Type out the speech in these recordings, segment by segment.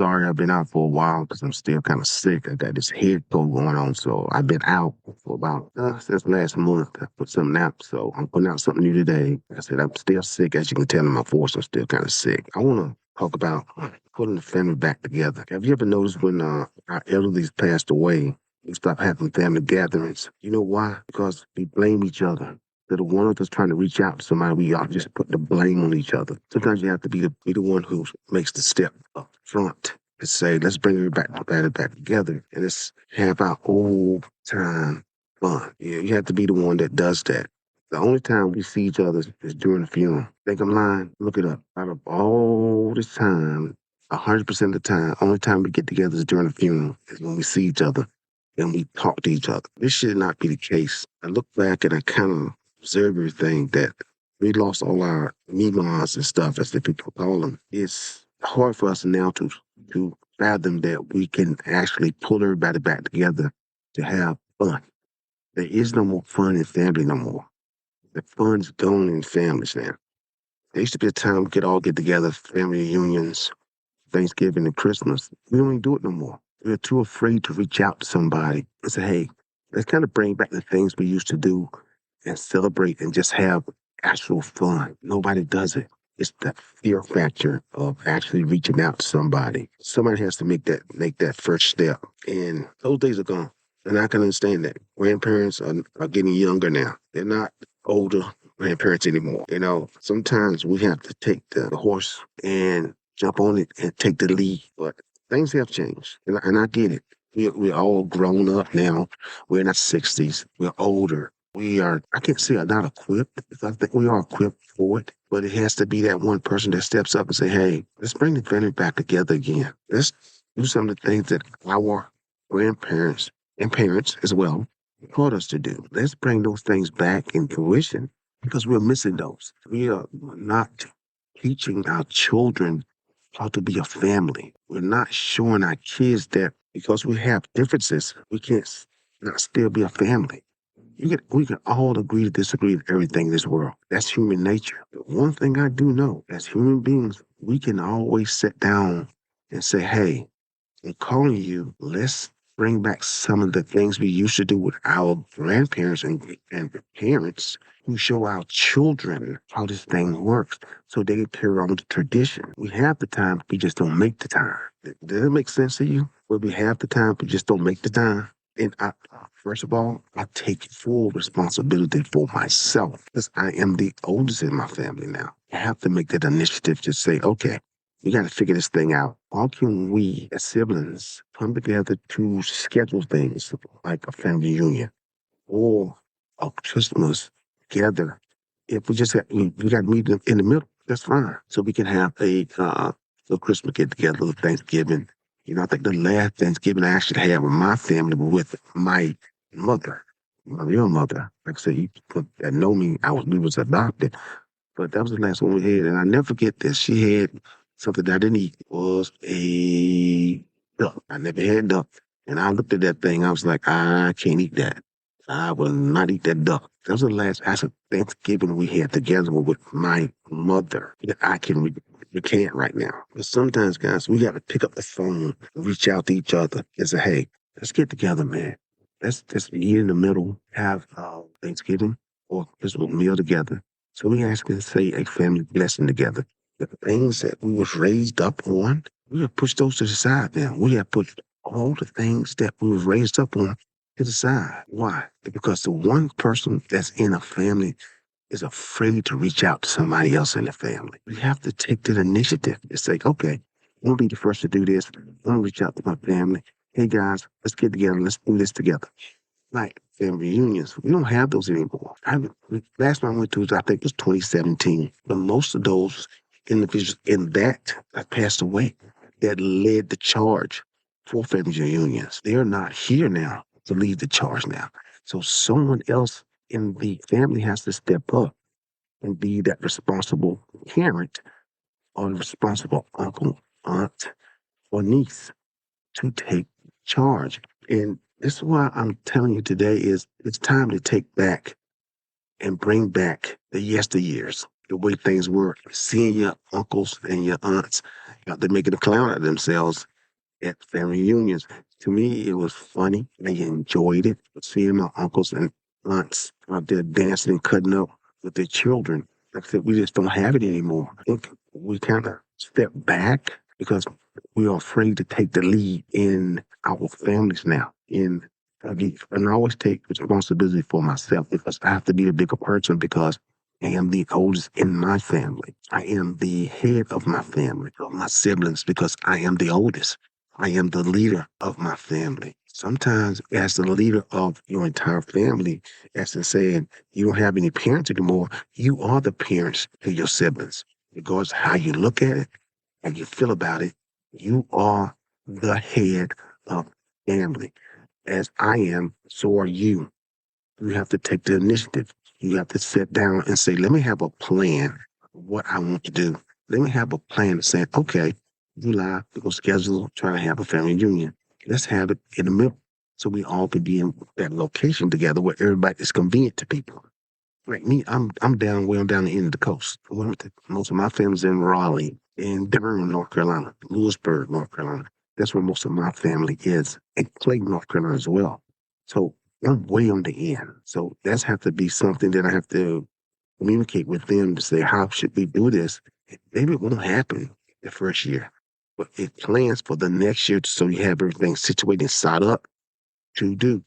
sorry I've been out for a while because I'm still kind of sick. I got this head cold going on, so I've been out for about since last month. I put something out, so I'm putting out something new today. Like I said, I'm still sick, as you can tell in my voice. I'm still kind of sick. I want to talk about putting the family back together. Have you ever noticed when our elderly's passed away, we stop having family gatherings? You know why? Because we blame each other. That one of us trying to reach out to somebody, we all just put the blame on each other. Sometimes you have to be the one who makes the step up front to say, let's bring everybody back together and let's have our old time fun. Yeah, you have to be the one that does that. The only time we see each other is during the funeral. Think I'm lying? Look it up. Out of all this time, 100% of the time, only time we get together is during the funeral, is when we see each other and we talk to each other. This should not be the case. I look back and I kind of observe everything that we lost all our memoirs and stuff, as the people call them. It's hard for us now to fathom that we can actually pull everybody back together to have fun. There is no more fun in family no more. The fun's gone in families now. There used to be a time we could all get together, family reunions, Thanksgiving and Christmas. We don't even do it no more. We're too afraid to reach out to somebody and say, hey, let's kind of bring back the things we used to do and celebrate and just have actual fun. Nobody does it. It's that fear factor of actually reaching out to somebody. Somebody has to make that first step. And those days are gone. And I can understand that. Grandparents are getting younger now. They're not older grandparents anymore. Sometimes we have to take the horse and jump on it and take the lead. But things have changed. And I get it. We're all grown up now. We're in our 60s. We're older. I can't say are not equipped, because I think we are equipped for it, but it has to be that one person that steps up and say, hey, let's bring the family back together again. Let's do some of the things that our grandparents and parents as well taught us to do. Let's bring those things back in fruition because we're missing those. We are not teaching our children how to be a family. We're not showing our kids that because we have differences, we can't not still be a family. We can all agree to disagree with everything in this world. That's human nature. But one thing I do know, as human beings, we can always sit down and say, hey, I'm calling you, let's bring back some of the things we used to do with our grandparents and parents who show our children how this thing works so they can carry on the tradition. We have the time, we just don't make the time. Does that make sense to you? Where we have the time, we just don't make the time? And first of all, I take full responsibility for myself because I am the oldest in my family now. I have to make that initiative to say, okay, we got to figure this thing out. How can we, as siblings, come together to schedule things like a family reunion or a Christmas together? If we got to meet in the middle, that's fine. So we can have a Christmas get together, a Thanksgiving. I think the last Thanksgiving I actually had with my family was with my mother, my real mother. Like I said, you that know me, we was adopted, but that was the last one we had, and I never forget this. She had something that I didn't eat. It was a duck. I never had duck, and I looked at that thing. I was like, I can't eat that. I will not eat that duck. That was the last actual Thanksgiving we had together with my mother that I can recant right now. But sometimes, guys, we got to pick up the phone, reach out to each other, and say, hey, let's get together, man. Let's just eat in the middle, have Thanksgiving or Christmas meal together. So we actually say a family blessing together. The things that we was raised up on, we have pushed those to the side now. We have put all the things that we was raised up on to the side. Why? Because the one person that's in a family is afraid to reach out to somebody else in the family. We have to take that initiative and say, okay, I'm going to be the first to do this. I'm going to reach out to my family. Hey, guys, let's get together. Let's do this together. Like family reunions. We don't have those anymore. Last one I went to, I think it was 2017. But most of those individuals in that have passed away that led the charge for family reunions. They're not here now to lead the charge now. So someone else in the family has to step up and be that responsible parent or responsible uncle, aunt, or niece to take charge. And this is why I'm telling you today is it's time to take back and bring back the yesteryears. the way things were, seeing your uncles and your aunts out there making a clown out of themselves at family reunions. To me, it was funny. I enjoyed it. Seeing my uncles and aunts out there dancing and cutting up with their children. Like I said, we just don't have it anymore. I think we kind of step back because we are afraid to take the lead in our families now. And I always take responsibility for myself because I have to be a bigger person because I am the oldest in my family. I am the head of my family, of my siblings, because I am the oldest. I am the leader of my family. Sometimes, as the leader of your entire family, as in saying you don't have any parents anymore, you are the parents to your siblings. Regardless of how you look at it, how you feel about it, you are the head of family. As I am, so are you. You have to take the initiative. You have to sit down and say, let me have a plan of what I want to do. Let me have a plan of saying, okay, July, we're going to schedule, try to have a family reunion. Let's have it in the middle so we all can be in that location together where everybody is convenient to people. Like me, I'm down way on down the end of the coast. Most of my family's in Raleigh, in Durham, North Carolina, Lewisburg, North Carolina. That's where most of my family is, and Clayton, North Carolina as well. So I'm way on the end. So that's have to be something that I have to communicate with them to say, how should we do this? Maybe it won't happen the first year, but it plans for the next year so you have everything situated and set up to do.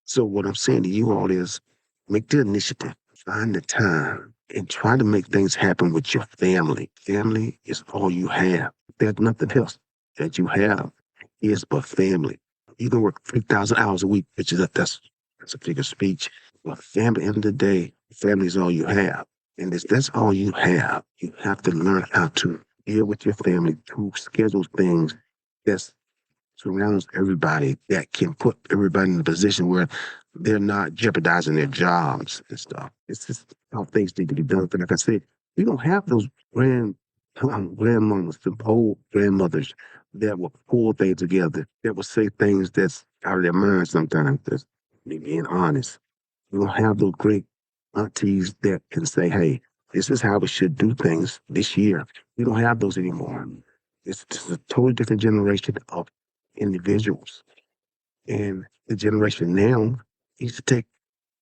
So what I'm saying to you all is make the initiative, find the time, and try to make things happen with your family. Family is all you have. There's nothing else that you have is but family. You can work 3,000 hours a week, which is that's a figure of speech. But family, at the end of the day, family is all you have. And if that's all you have, you have to learn how to deal with your family, to schedule things that's surrounds everybody that can put everybody in a position where they're not jeopardizing their jobs and stuff. It's just how things need to be done. But like I said, we don't have those grandmothers, the old grandmothers that will pull things together, that will say things that's out of their minds sometimes. That's me being honest. We don't have those great aunties that can say, hey, this is how we should do things this year. We don't have those anymore. It's just a totally different generation of individuals. And the generation now needs to take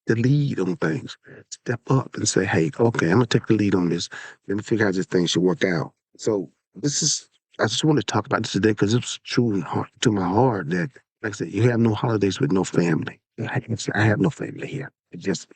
the lead on things. Step up and say, hey, okay, I'm gonna take the lead on this. Let me figure out how this thing should work out. So this is I just want to talk about this today because it's true and heart, to my heart that, like I said, you have no holidays with no family. I have no family here. It's just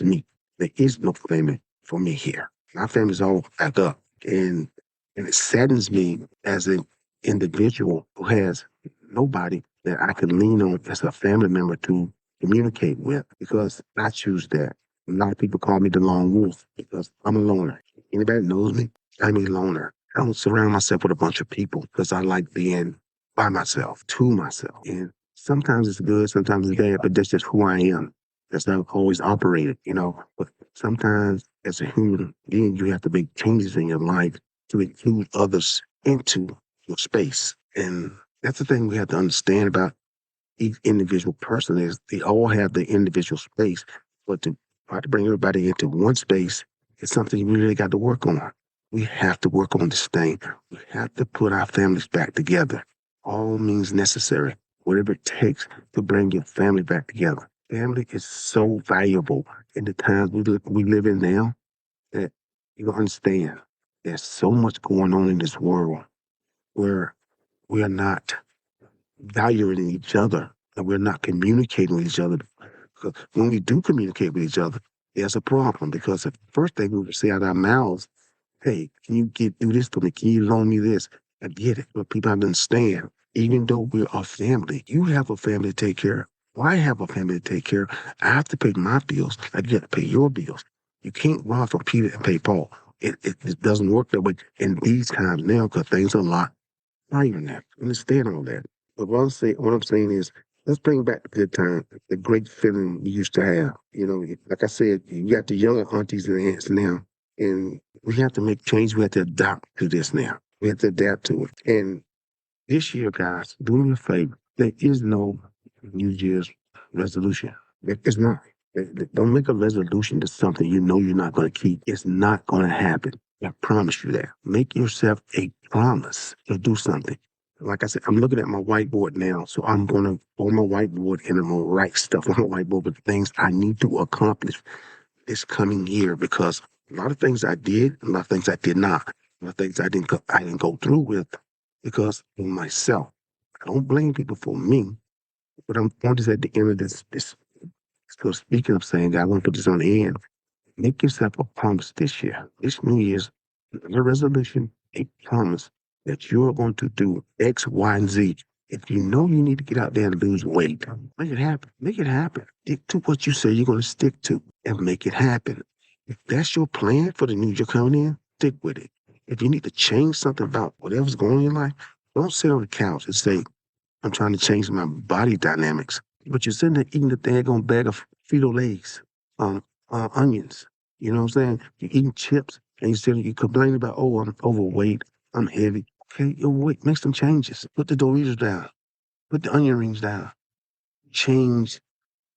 me. There is no family for me here. My family's all back up. And it saddens me as an individual who has nobody that I can lean on as a family member to communicate with because I choose that. A lot of people call me the lone wolf because I'm a loner. Anybody that knows me, I'm a loner. I don't surround myself with a bunch of people because I like being by myself, to myself. And sometimes it's good, sometimes it's bad, but that's just who I am. That's how I've always operated. But sometimes as a human being, you have to make changes in your life to include others into your space. And that's the thing we have to understand about each individual person is they all have their individual space, but to try to bring everybody into one space is something we really got to work on. We have to work on this thing. We have to put our families back together. All means necessary, whatever it takes to bring your family back together. Family is so valuable in the times we live in now that you don't understand. There's so much going on in this world where we are not valuing each other and we're not communicating with each other. Because when we do communicate with each other, there's a problem because the first thing we would say out of our mouths, hey, can you do this to me? Can you loan me this? I get it, but people have to understand, even though we're a family, you have a family to take care of. Well, I have a family to take care of. I have to pay my bills. I get to pay your bills. You can't run from Peter and pay Paul. It doesn't work that way in these times now because things are a lot higher than that. Understand all that. But what I'm saying is, let's bring back the good time, the great feeling we used to have. Like I said, you got the younger aunties and aunts now, and we have to make change. We have to adapt to this now. We have to adapt to it. And this year, guys, do me a favor. There is no New Year's resolution. There is not. Don't make a resolution to something you know you're not going to keep. It's not going to happen. I promise you that. Make yourself a promise to do something. Like I said, I'm looking at my whiteboard now, so I'm going to on my whiteboard and I'm going to write stuff on my whiteboard with things I need to accomplish this coming year because a lot of things I did, a lot of things I did not, a lot of things I didn't go through with because of myself. I don't blame people for me, but I'm just at the end of this. So speaking of saying, I want to put this on the end. Make yourself a promise this year, this New Year's, a resolution, a promise that you're going to do X, Y, and Z. If you know you need to get out there and lose weight, make it happen. Make it happen. Stick to what you say you're going to stick to and make it happen. If that's your plan for the new year coming in, stick with it. If you need to change something about whatever's going on in your life, don't sit on the couch and say, I'm trying to change my body dynamics. But you're sitting there eating the daggone bag of Frito Lays, onions. You know what I'm saying? You're eating chips and you complain about, oh, I'm overweight, I'm heavy. Okay, your weight, make some changes. Put the Doritos down, put the onion rings down. Change.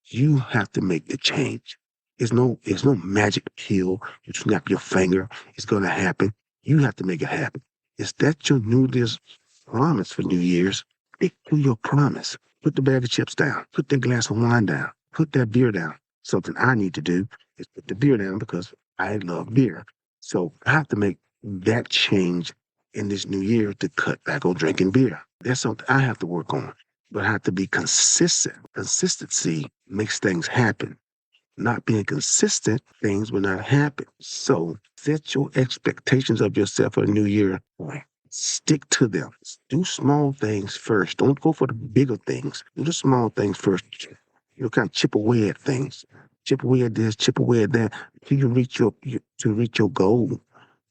You have to make the change. There's no magic pill. You snap your finger, it's gonna happen. You have to make it happen. Is that your New Year's promise for New Year's? Stick to your promise. Put the bag of chips down. Put that glass of wine down. Put that beer down. Something I need to do is put the beer down because I love beer. So I have to make that change in this new year to cut back on drinking beer. That's something I have to work on. But I have to be consistent. Consistency makes things happen. Not being consistent, things will not happen. So set your expectations of yourself for the new year. Stick to them. Do small things first. Don't go for the bigger things. Do the small things first. Kind of chip away at things. Chip away at this, chip away at that, until you reach your goal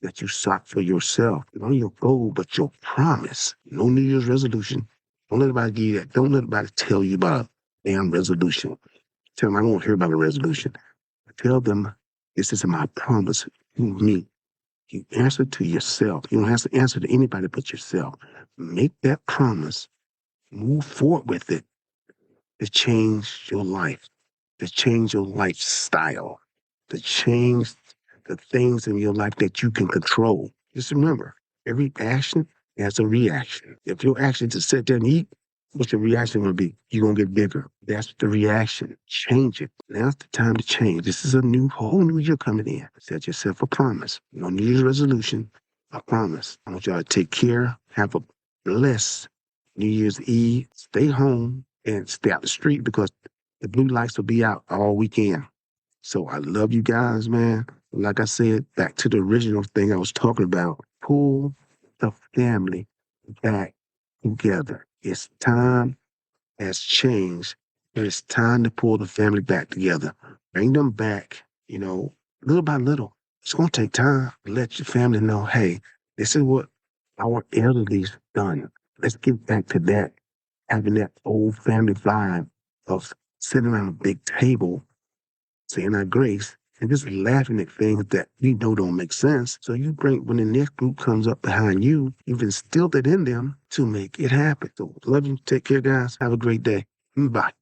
that you sought for yourself. Not your goal, but your promise. No New Year's resolution. Don't let anybody give you that. Don't let anybody tell you about a damn resolution. Tell them I won't hear about a resolution. Tell them this is my promise to me. You answer to yourself. You don't have to answer to anybody but yourself. Make that promise. Move forward with it to change your life, to change your lifestyle, to change the things in your life that you can control. Just remember, every action has a reaction. If your action is to sit there and eat, what's your reaction going to be? You're going to get bigger. That's the reaction. Change it. Now's the time to change. This is a whole new year coming in. Set yourself a promise. No New Year's resolution. I promise. I want y'all to take care. Have a blessed New Year's Eve. Stay home and stay out the street because the blue lights will be out all weekend. So I love you guys, man. Like I said, back to the original thing I was talking about. Pull the family back together. It's time has changed, and it's time to pull the family back together. Bring them back, little by little. It's going to take time to let your family know, hey, this is what our elderly's done. Let's get back to that, having that old family vibe of sitting around a big table, saying our grace, and just laughing at things that we know don't make sense. So when the next group comes up behind you, you've instilled it in them to make it happen. So love you. Take care, guys. Have a great day. Bye.